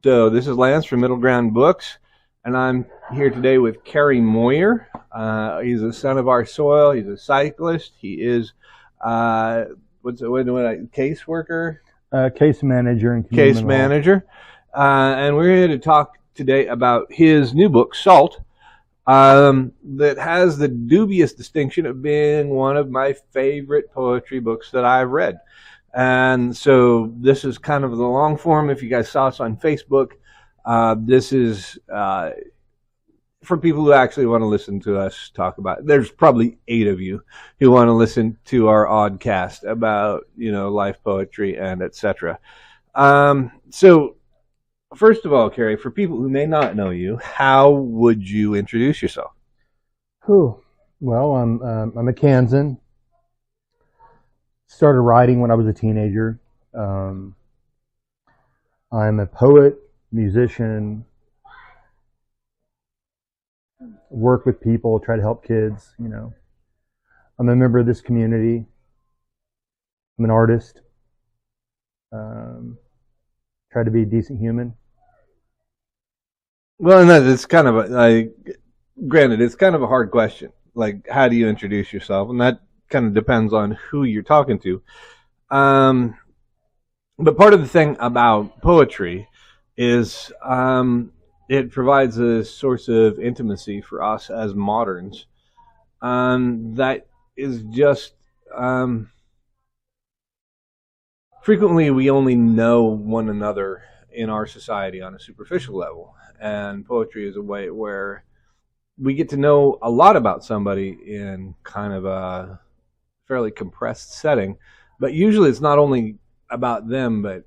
So this is Lance from Middle Ground Books, and I'm here today with Kerry Moyer. He's a son of our soil. He's a cyclist. He is caseworker, case manager, and case manager, and we're here to talk today about his new book, Salt, that has the dubious distinction of being one of my favorite poetry books that I've read. And so this is kind of the long form. If you guys saw us on Facebook, this is for people who actually want to listen to us talk about it. There's probably 8 of you who want to listen to our oddcast about, life poetry and etc. So first of all, Kerry, for people who may not know you, how would you introduce yourself? Well, I'm a Kansan. Started writing when I was a teenager. I'm a poet, musician, work with people, try to help kids, I'm a member of this community. I'm an artist. Try to be a decent human. Well, and it's kind of granted, it's kind of a hard question. Like, how do you introduce yourself? And that kind of depends on who you're talking to. But part of the thing about poetry is it provides a source of intimacy for us as moderns that is just frequently we only know one another in our society on a superficial level, and poetry is a way where we get to know a lot about somebody in kind of a fairly compressed setting, but usually it's not only about them, but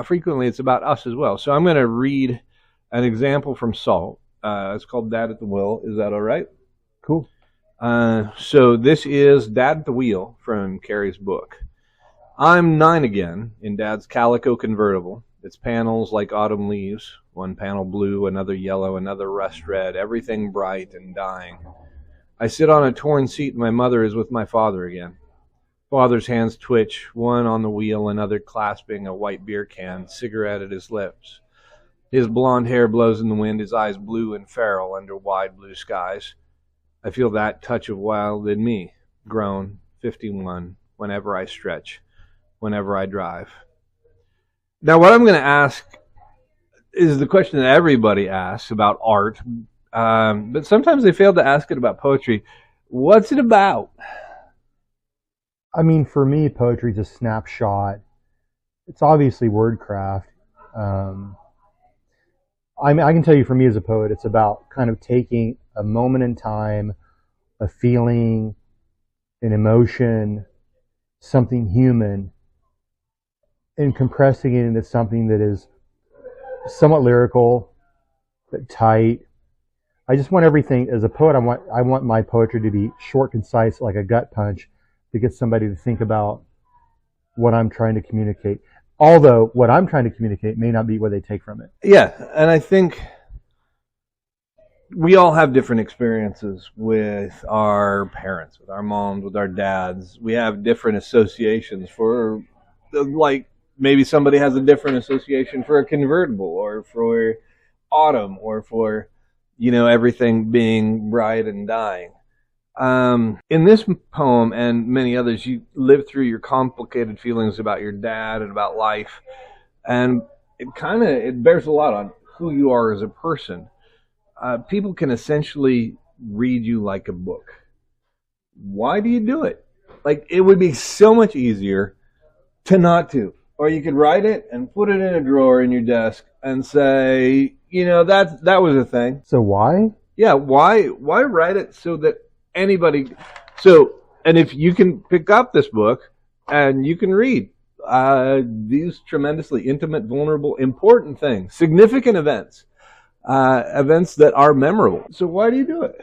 frequently it's about us as well. So I'm going to read an example from Salt. It's called Dad at the Wheel. Is that all right? Cool. So this is Dad at the Wheel from Kerry's book. I'm 9 again in Dad's calico convertible. Its panels like autumn leaves, one panel blue, another yellow, another rust red, everything bright and dying. I sit on a torn seat and my mother is with my father again. Father's hands twitch, one on the wheel, another clasping a white beer can, cigarette at his lips. His blonde hair blows in the wind, his eyes blue and feral under wide blue skies. I feel that touch of wild in me, grown, 51, whenever I stretch, whenever I drive. Now, what I'm going to ask is the question that everybody asks about art, but sometimes they fail to ask it about poetry. What's it about? I mean, for me, poetry is a snapshot. It's obviously wordcraft. I can tell you, for me as a poet, it's about kind of taking a moment in time, a feeling, an emotion, something human, and compressing it into something that is somewhat lyrical, but tight. I just want everything, as a poet, I want my poetry to be short, concise, like a gut punch, to get somebody to think about what I'm trying to communicate. Although what I'm trying to communicate may not be what they take from it. Yeah, and I think we all have different experiences with our parents, with our moms, with our dads. We have different associations for, like, maybe somebody has a different association for a convertible or for autumn or for, everything being bright and dying. In this poem and many others, you live through your complicated feelings about your dad and about life, and it bears a lot on who you are as a person. People can essentially read you like a book. Why do you do it? Like, it would be so much easier to not to. Or you could write it and put it in a drawer in your desk and say, that was a thing. So why? Yeah, why write it so that anybody... So, and if you can pick up this book and you can read these tremendously intimate, vulnerable, important things, significant events, events that are memorable. So why do you do it?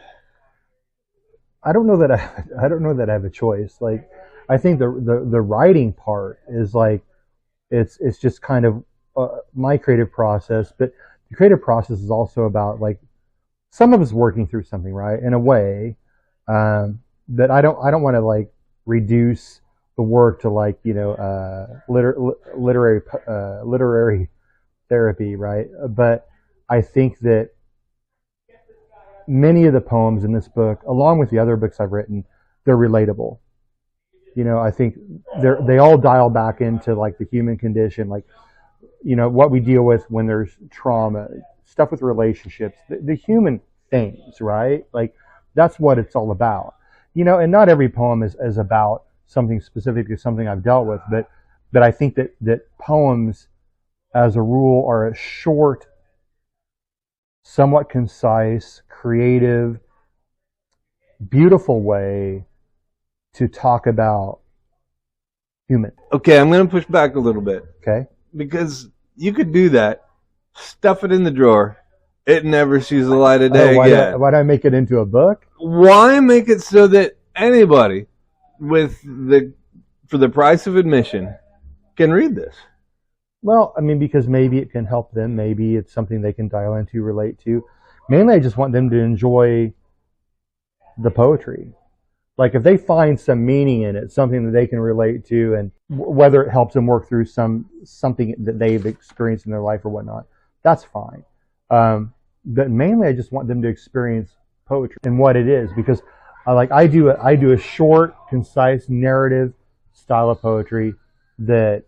I don't know that I have a choice. Like, I think the writing part is like, it's just kind of my creative process, but the creative process is also about, like, some of us working through something, right? In a way that I don't want to, like, reduce the work to, like, literary therapy, right? But I think that many of the poems in this book, along with the other books I've written, they're relatable. I think they all dial back into like the human condition, like what we deal with when there's trauma, stuff with relationships, the human things, right? Like that's what it's all about. And not every poem is about something specifically, something I've dealt with, but I think that poems, as a rule, are a short, somewhat concise, creative, beautiful way to talk about human. Okay, I'm going to push back a little bit. Okay. Because you could do that, stuff it in the drawer, it never sees the light of day again. Why do I make it into a book? Why make it so that anybody for the price of admission can read this? Well, I mean, because maybe it can help them. Maybe it's something they can dial into, relate to. Mainly, I just want them to enjoy the poetry. Like if they find some meaning in it, something that they can relate to, and whether it helps them work through something that they've experienced in their life or whatnot, that's fine. But mainly, I just want them to experience poetry and what it is, because I do a short, concise, narrative style of poetry that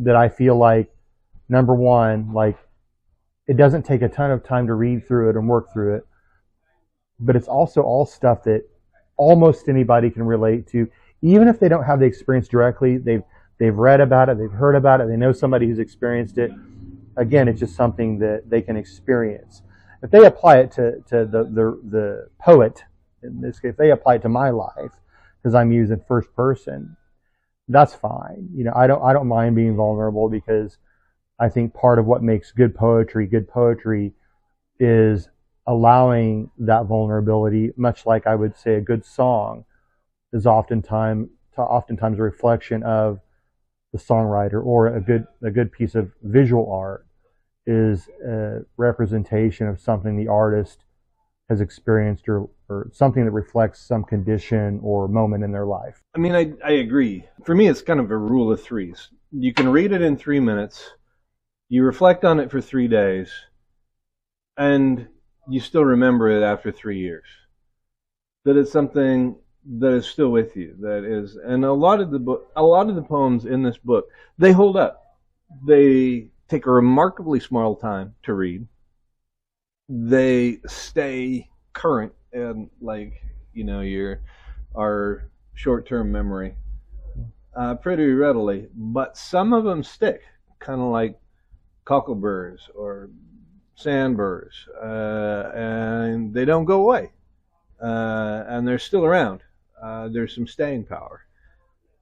I feel like, number one, like it doesn't take a ton of time to read through it and work through it, but it's also all stuff that almost anybody can relate to, even if they don't have the experience directly. They've read about it, they've heard about it, they know somebody who's experienced it. Again, it's just something that they can experience. If they apply it to the poet, in this case, if they apply it to my life, because I'm using first person, that's fine. I don't mind being vulnerable, because I think part of what makes good poetry is allowing that vulnerability, much like I would say a good song is oftentimes a reflection of the songwriter, or a good piece of visual art is a representation of something the artist has experienced, or something that reflects some condition or moment in their life. I mean, I agree. For me, it's kind of a rule of threes. You can read it in 3 minutes, you reflect on it for 3 days, and you still remember it after 3 years. That it's something that is still with you. And a lot of the poems in this book, they hold up. They take a remarkably small time to read. They stay current, and our short-term memory pretty readily. But some of them stick, kind of like cockleburs or sandburrs, and they don't go away, and they're still around. There's some staying power.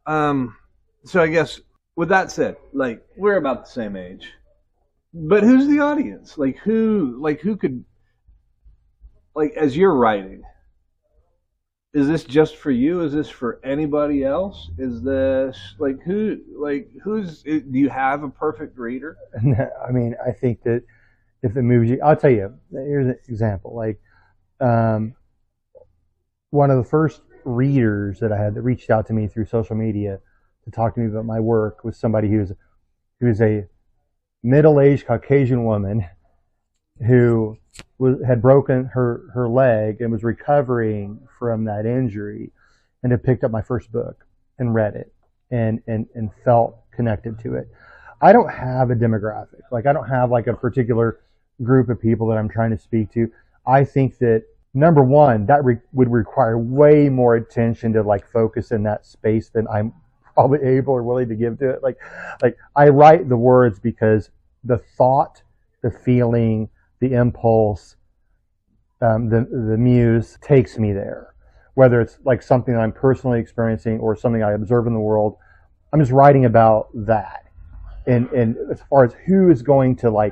So I guess with that said, we're about the same age, but who's the audience? Who could, as you're writing, is this just for you? Is this for anybody else? Is this who's? Do you have a perfect reader? I mean, I think that if it moves you, I'll tell you. Here's an example. One of the first readers that I had that reached out to me through social media to talk to me about my work was somebody who was a middle-aged Caucasian woman who had broken her leg and was recovering from that injury, and had picked up my first book and read it and felt connected to it. I don't have a demographic. I don't have a particular group of people that I'm trying to speak to. I think that, number one, that would require way more attention to focus in that space than I'm probably able or willing to give to it. I write the words because the thought, the feeling, the impulse, the muse takes me there. Whether it's something I'm personally experiencing or something I observe in the world, I'm just writing about that. And as far as who is going to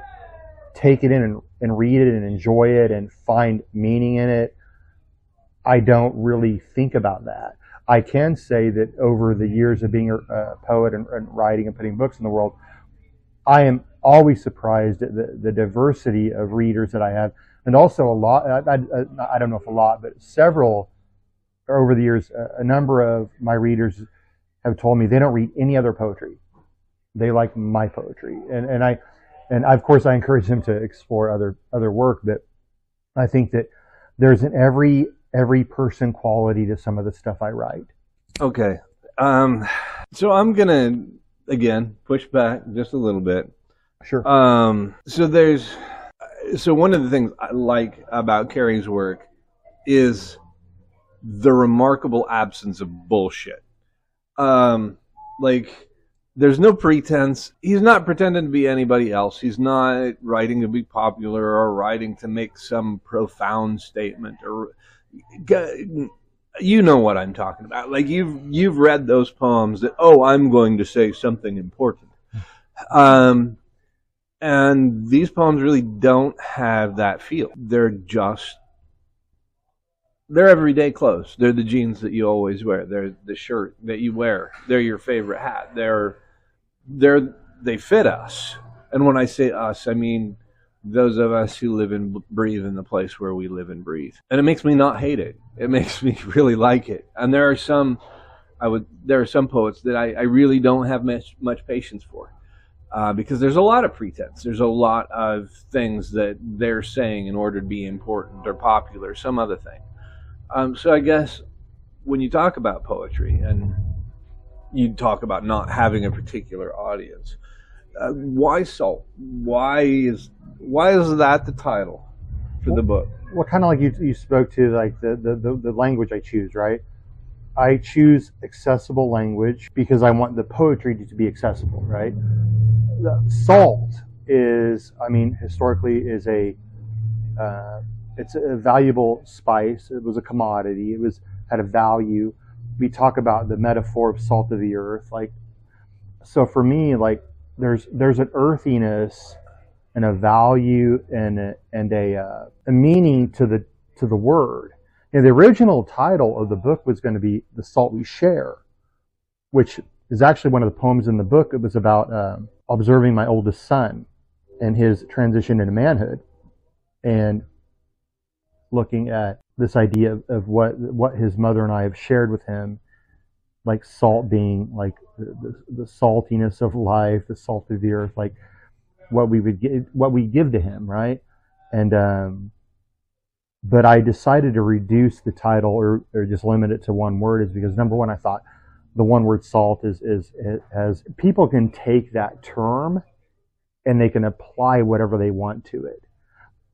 take it in and read it and enjoy it and find meaning in it, I don't really think about that. I can say that over the years of being a poet and writing and putting books in the world, I am always surprised at the diversity of readers that I have. And also a lot, I don't know if a lot, but several over the years, a number of my readers have told me they don't read any other poetry. They like my poetry. And And of course, I encourage him to explore other work. But I think that there's an every person quality to some of the stuff I write. Okay. So I'm gonna again push back just a little bit. Sure. So one of the things I like about Kerry's work is the remarkable absence of bullshit. Like, there's no pretense. He's not pretending to be anybody else. He's not writing to be popular or writing to make some profound statement. Or you know what I'm talking about. Like, you've read those poems that, oh, I'm going to say something important. And these poems really don't have that feel. They're everyday clothes. They're the jeans that you always wear. They're the shirt that you wear. They're your favorite hat. They fit us. And when I say us, I mean those of us who live and breathe in the place where we live and breathe. And it makes me not hate it. It makes me really like it. And there are some poets that I really don't have much patience for. Because there's a lot of pretense. There's a lot of things that they're saying in order to be important or popular, some other thing. So I guess when you talk about poetry and you talk about not having a particular audience, why salt? Why is that the title for the book? Well, kind of like you spoke to, like the language I choose, right? I choose accessible language because I want the poetry to be accessible, right? Salt is, I mean, historically is it's a valuable spice. It was a commodity. Had a value. We talk about the metaphor of salt of the earth. Like, so for me, like there's an earthiness and a value and a meaning to the word. And the original title of the book was going to be "The Salt We Share," which is actually one of the poems in the book. It was about observing my oldest son and his transition into manhood, and looking at this idea of what his mother and I have shared with him, like salt being like the saltiness of life, the salt of the earth, like what we give to him, right? And but I decided to reduce the title or just limit it to one word, is because number one, I thought the one word salt is as people can take that term and they can apply whatever they want to it.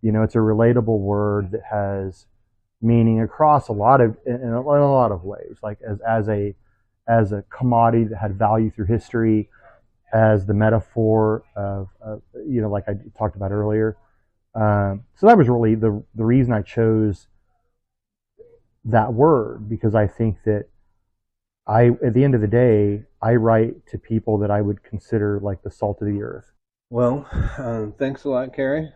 You know, it's a relatable word that has meaning across in a lot of ways, like as a commodity that had value through history, as the metaphor of you know, like I talked about earlier. So that was really the reason I chose that word, because I think that at the end of the day, I write to people that I would consider like the salt of the earth. Well, thanks a lot, Kerry.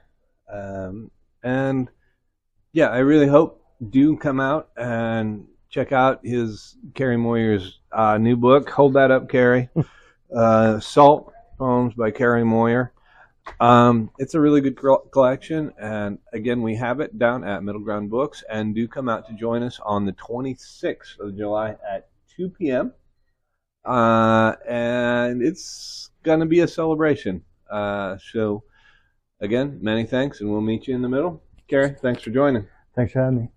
And yeah, I really hope do come out and check out Kerry Moyer's new book. Hold that up, Kerry. Salt Poems by Kerry Moyer. It's a really good collection, and again, we have it down at Middle Ground Books, and do come out to join us on the 26th of July at 2 p.m. And it's gonna be a celebration. So again, many thanks, and we'll meet you in the middle. Kerry, thanks for joining. Thanks for having me.